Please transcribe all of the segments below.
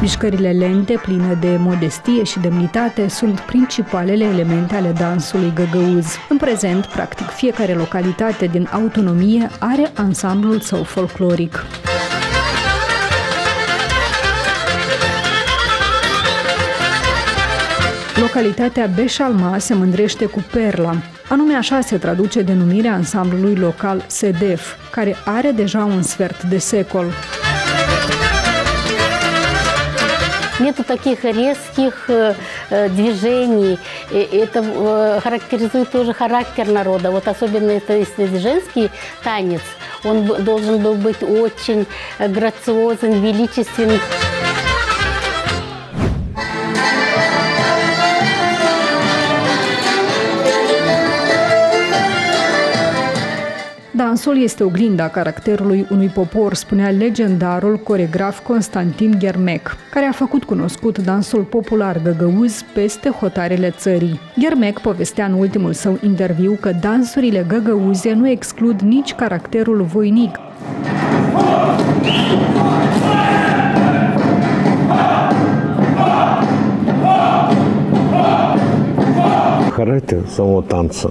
Mișcările lente, pline de modestie și demnitate, sunt principalele elemente ale dansului găgăuz. În prezent, practic, fiecare localitate din autonomie are ansamblul său folcloric. Localitatea Beșalma se mândrește cu Perla. Anume așa se traduce denumirea ansamblului local SEDEF, care are deja un sfert de secol. Нету таких резких движений. Это характеризует тоже характер народа. Вот особенно если женский танец, он должен был быть очень грациозен, величественный. Dansul este oglinda caracterului unui popor, spunea legendarul coregraf Constantin Ghermec, care a făcut cunoscut dansul popular găgăuz peste hotarele țării. Ghermec povestea în ultimul său interviu că dansurile găgăuze nu exclud nici caracterul voinic. Характер самого танца.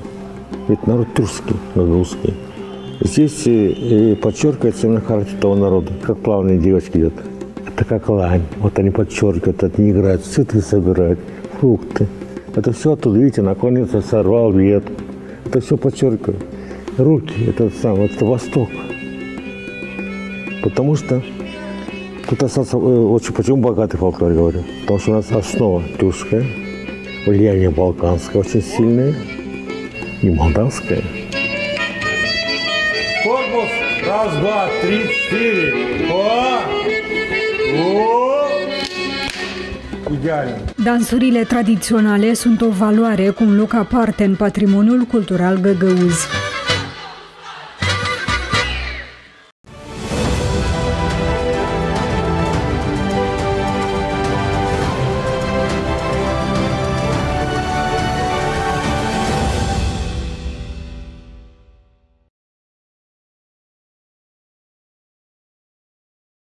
Ведь народ тюркский, гăgăuzский. Здесь подчеркивается именно характер того народа. Как плавные девочки идут. Это как лань. Вот они подчеркивают, это не играют, цветы собирают, фрукты. Это все оттуда, видите, наклонился, сорвал ветку. Это все подчеркивает. Руки, это Восток. Потому что тут остался очень, почему богатый фольклор, говорю? Потому что у нас основа тюркская, влияние балканское очень сильное и молдавское. Корпус, раз, два, три, четыре. Ideal. Dansurile tradiționale sunt o valoare cu un loc aparte în patrimoniul cultural găgăuz.